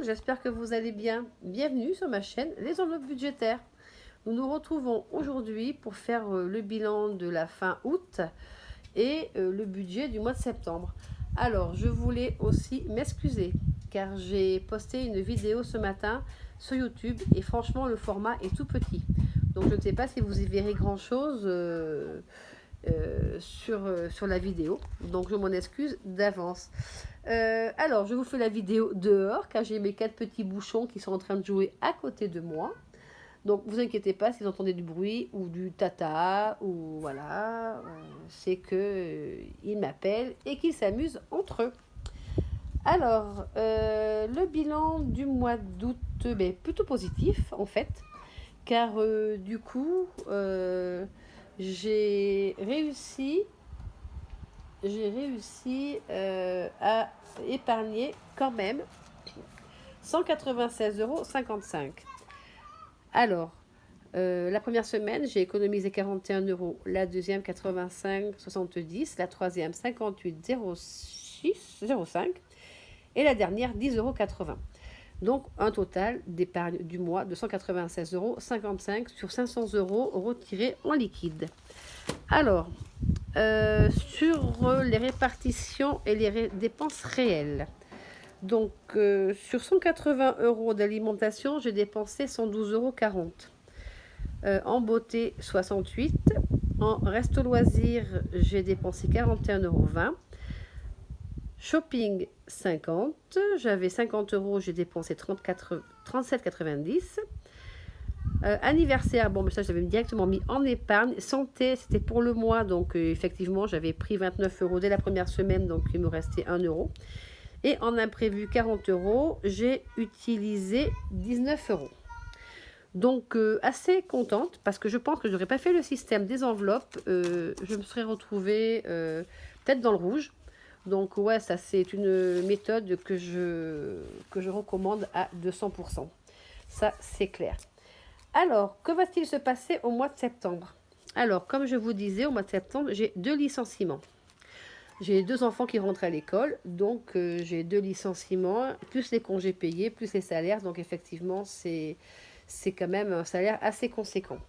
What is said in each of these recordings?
j'espère que vous allez bien. Bienvenue sur ma chaîne Les Enveloppes Budgétaires. Nous nous retrouvons aujourd'hui pour faire le bilan de la fin août et le budget du mois de septembre. Alors, je voulais aussi m'excuser car j'ai posté une vidéo ce matin sur YouTube et franchement, le format est tout petit. Donc, je ne sais pas si vous y verrez grand-chose sur la vidéo. Donc, je m'en excuse d'avance. Alors, je vous fais la vidéo dehors car j'ai mes 4 petits bouchons qui sont en train de jouer à côté de moi. Donc, vous inquiétez pas si vous entendez du bruit ou du tata ou voilà, c'est que ils m'appellent et qu'ils s'amusent entre eux. Alors, le bilan du mois d'août, plutôt positif en fait, car du coup, j'ai réussi à épargner quand même 196,55 €. Alors, la première semaine, j'ai économisé 41 €, la deuxième 85,70 €, la troisième 58,05 € et la dernière 10,80 €. Donc, un total d'épargne du mois de 196,55 € sur 500 € retirés en liquide. Alors, sur les répartitions et les dépenses réelles. Donc, sur 180 € d'alimentation, j'ai dépensé 112,40 €. En beauté, 68. En resto loisirs, j'ai dépensé 41,20 €. Shopping, 50. J'avais 50 €, j'ai dépensé 37,90 €. Anniversaire, bon, mais ça, j'avais directement mis en épargne. Santé, c'était pour le mois, donc effectivement, j'avais pris 29 € dès la première semaine, donc il me restait 1 €. Et en imprévu 40 €, j'ai utilisé 19 €. Donc, assez contente parce que je pense que je n'aurais pas fait le système des enveloppes. Je me serais retrouvée peut-être dans le rouge. Donc, ouais, ça, c'est une méthode que je recommande à 200%. Ça, c'est clair. Alors, que va-t-il se passer au mois de septembre? Alors, comme je vous disais, au mois de septembre, j'ai 2 licenciements. J'ai 2 enfants qui rentrent à l'école, donc j'ai 2 licenciements, plus les congés payés, plus les salaires. Donc effectivement, c'est quand même un salaire assez conséquent.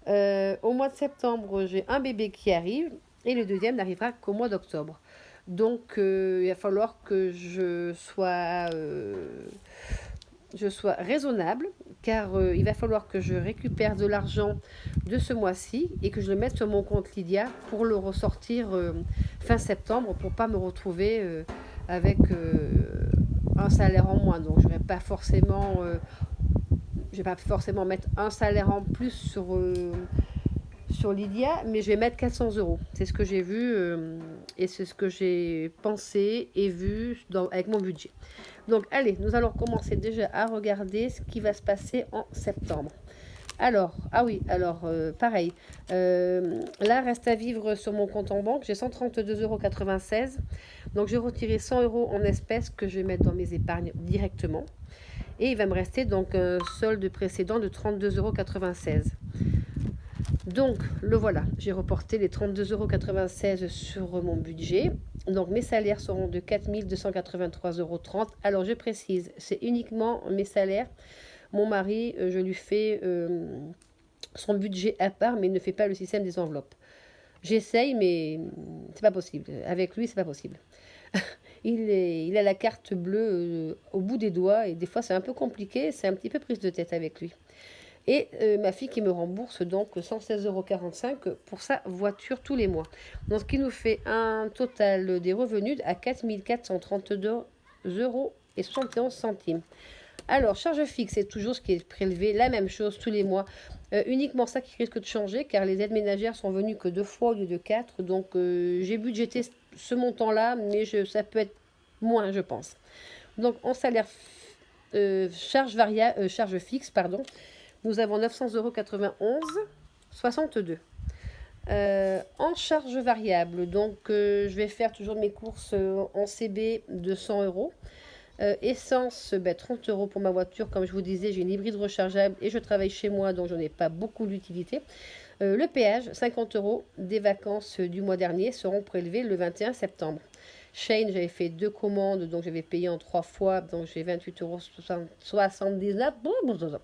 Au mois de septembre, j'ai un bébé qui arrive et le deuxième n'arrivera qu'au mois d'octobre. Donc il va falloir que je sois raisonnable, car il va falloir que je récupère de l'argent de ce mois-ci et que je le mette sur mon compte Lydia pour le ressortir fin septembre pour pas me retrouver avec un salaire en moins. Donc je vais pas forcément mettre un salaire en plus sur Lydia, mais je vais mettre 400 €. C'est ce que j'ai vu et c'est ce que j'ai pensé et vu avec mon budget. Donc, allez, nous allons commencer déjà à regarder ce qui va se passer en septembre. Alors, pareil. Là, reste à vivre sur mon compte en banque. J'ai 132,96 €. Donc, j'ai retiré 100 € en espèces que je vais mettre dans mes épargnes directement. Et il va me rester donc un solde précédent de 32,96 €. Donc, le voilà, j'ai reporté les 32,96 € sur mon budget. Donc, mes salaires seront de 4 283,30 €. Alors, je précise, c'est uniquement mes salaires. Mon mari, je lui fais son budget à part, mais il ne fait pas le système des enveloppes. J'essaye, mais c'est pas possible. Avec lui, c'est pas possible. Il a la carte bleue au bout des doigts et des fois, c'est un peu compliqué. C'est un petit peu prise de tête avec lui. Et ma fille qui me rembourse donc 116,45 € pour sa voiture tous les mois. Donc, ce qui nous fait un total des revenus à 4 432,71 €. Alors, charge fixe, c'est toujours ce qui est prélevé, la même chose tous les mois. Uniquement ça qui risque de changer, car les aides ménagères sont venues que 2 fois au lieu de 4. Donc, j'ai budgété ce montant-là, mais ça peut être moins, je pense. Donc, en salaire charge fixe, pardon, nous avons 900,91 €, 62. En charge variable, donc je vais faire toujours mes courses en CB de 100 €. Essence, 30 € pour ma voiture. Comme je vous disais, j'ai une hybride rechargeable et je travaille chez moi, donc j'en ai pas beaucoup d'utilité. Le péage, 50 € des vacances du mois dernier seront prélevés le 21 septembre. Shein, j'avais fait 2 commandes, donc j'avais payé en 3 fois, donc j'ai 28,79 €. Bon,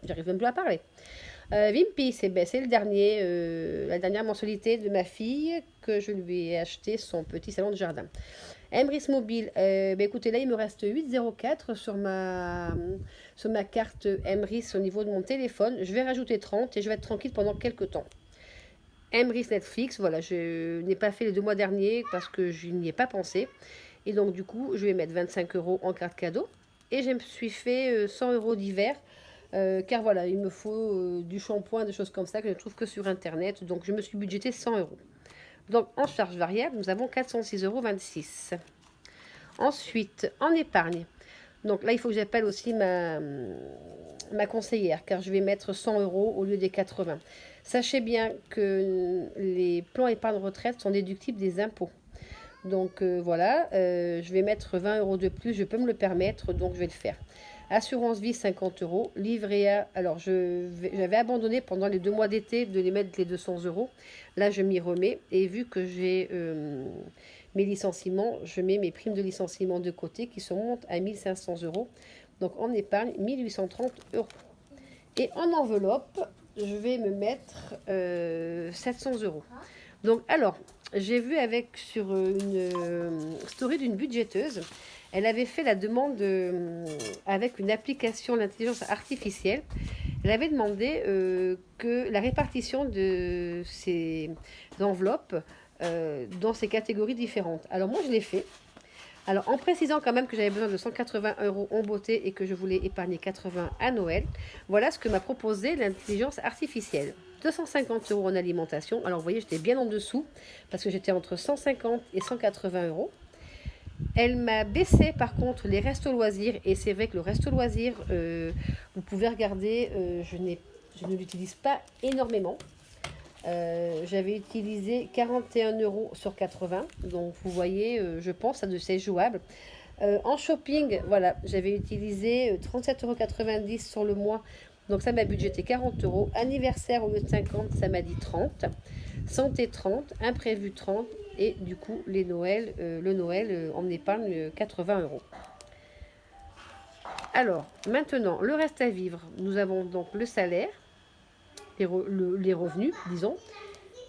j'arrive même plus à parler. Wimpy, c'est le dernier, la dernière mensualité de ma fille que je lui ai acheté son petit salon de jardin. Emrys Mobile, écoutez, là il me reste 8,04 sur ma carte Emrys au niveau de mon téléphone. Je vais rajouter 30 et je vais être tranquille pendant quelques temps. Emrys Netflix, voilà, je n'ai pas fait les 2 mois derniers parce que je n'y ai pas pensé. Et donc du coup, je vais mettre 25 € en carte cadeau. Et je me suis fait 100 € d'hiver. Car voilà, il me faut du shampoing, des choses comme ça que je ne trouve que sur internet. Donc je me suis budgété 100 €. Donc en charge variable, nous avons 406,26 €. Ensuite, en épargne. Donc là, il faut que j'appelle aussi ma conseillère, car je vais mettre 100 € au lieu des 80. Sachez bien que les plans épargne retraite sont déductibles des impôts. Donc voilà, je vais mettre 20 € de plus, je peux me le permettre, donc je vais le faire. Assurance vie 50 €, livret A, alors j'avais abandonné pendant les 2 mois d'été de les mettre les 200 €. Là je m'y remets et vu que j'ai mes licenciements, je mets mes primes de licenciement de côté qui se montent à 1500 €. Donc en épargne 1830 €. Et en enveloppe, je vais me mettre 700 €. Donc alors, j'ai vu sur une story d'une budgéteuse, elle avait fait la demande avec une application d'intelligence artificielle. Elle avait demandé que la répartition de ces enveloppes dans ces catégories différentes. Alors moi, je l'ai fait. Alors en précisant quand même que j'avais besoin de 180 € en beauté et que je voulais épargner 80 à Noël, voilà ce que m'a proposé l'intelligence artificielle. 250 € en alimentation. Alors vous voyez, j'étais bien en dessous parce que j'étais entre 150 et 180 €. Elle m'a baissé par contre les restos loisirs et c'est vrai que le resto loisir, vous pouvez regarder, je ne l'utilise pas énormément. J'avais utilisé 41 € sur 80, donc vous voyez, je pense que c'est jouable. En shopping, voilà, j'avais utilisé 37,90 € sur le mois, donc ça m'a budgété 40 €. Anniversaire au lieu de 50, ça m'a dit 30. Santé 30, imprévu 30 et du coup le Noël en épargne 80 €. Alors maintenant, le reste à vivre, nous avons donc le salaire, les revenus, disons,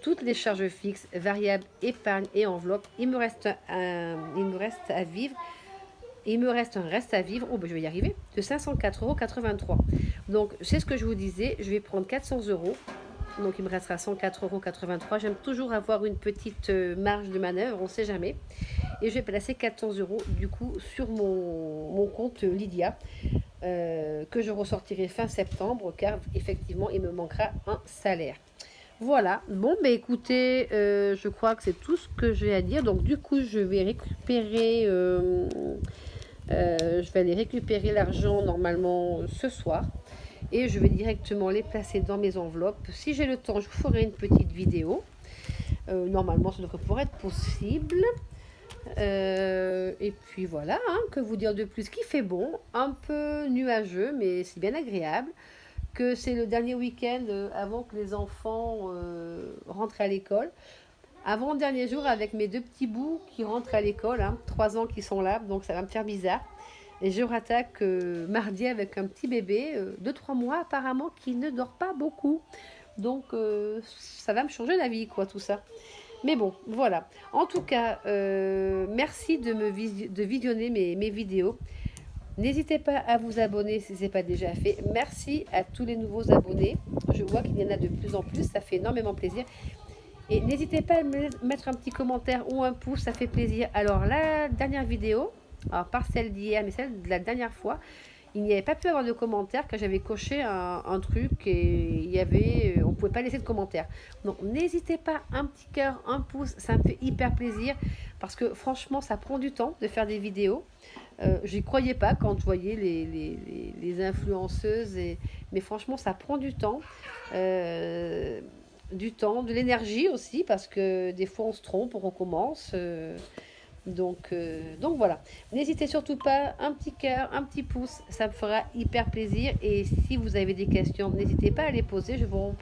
toutes les charges fixes, variables, épargne et enveloppe. Il me reste un reste à vivre, je vais y arriver, de 504,83 €. Donc, c'est ce que je vous disais, je vais prendre 400 €. Donc, il me restera 104,83 €. J'aime toujours avoir une petite marge de manœuvre, on ne sait jamais. Et je vais placer 400 € du coup sur mon compte Lydia. Que je ressortirai fin septembre car effectivement il me manquera un salaire. Voilà, bon écoutez, je crois que c'est tout ce que j'ai à dire. Donc du coup je vais aller récupérer l'argent normalement ce soir et je vais directement les placer dans mes enveloppes. Si j'ai le temps, je vous ferai une petite vidéo. Normalement ça devrait pouvoir être possible. Et puis voilà, hein, que vous dire de plus, qui fait bon, un peu nuageux, mais c'est bien agréable, que c'est le dernier week-end avant que les enfants rentrent à l'école. Avant le dernier jour avec mes 2 petits bouts qui rentrent à l'école, 3 ans qui sont là, donc ça va me faire bizarre. Et je rattaque mardi avec un petit bébé de 3 mois apparemment qui ne dort pas beaucoup. Donc ça va me changer la vie quoi tout ça. Mais bon, voilà. En tout cas, merci de visionner mes vidéos. N'hésitez pas à vous abonner si ce n'est pas déjà fait. Merci à tous les nouveaux abonnés. Je vois qu'il y en a de plus en plus. Ça fait énormément plaisir. Et n'hésitez pas à me mettre un petit commentaire ou un pouce. Ça fait plaisir. Alors, la dernière vidéo, alors pas celle d'hier, mais celle de la dernière fois, il n'y avait pas pu avoir de commentaires car j'avais coché un truc et on ne pouvait pas laisser de commentaires. Donc n'hésitez pas, un petit cœur, un pouce, ça me fait hyper plaisir parce que franchement ça prend du temps de faire des vidéos. J'y croyais pas quand je voyais les influenceuses, mais franchement ça prend du temps. De l'énergie aussi parce que des fois on se trompe, on recommence. Donc voilà, n'hésitez surtout pas, un petit cœur, un petit pouce, ça me fera hyper plaisir. Et si vous avez des questions, n'hésitez pas à les poser, je vous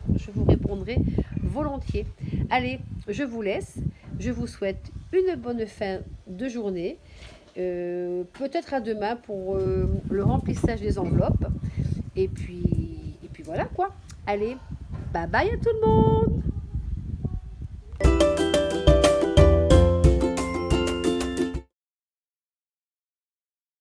répondrai volontiers. Allez, je vous laisse, Je vous souhaite une bonne fin de journée. Peut-être à demain pour le remplissage des enveloppes. Et puis voilà quoi. Allez, bye bye à tout le monde!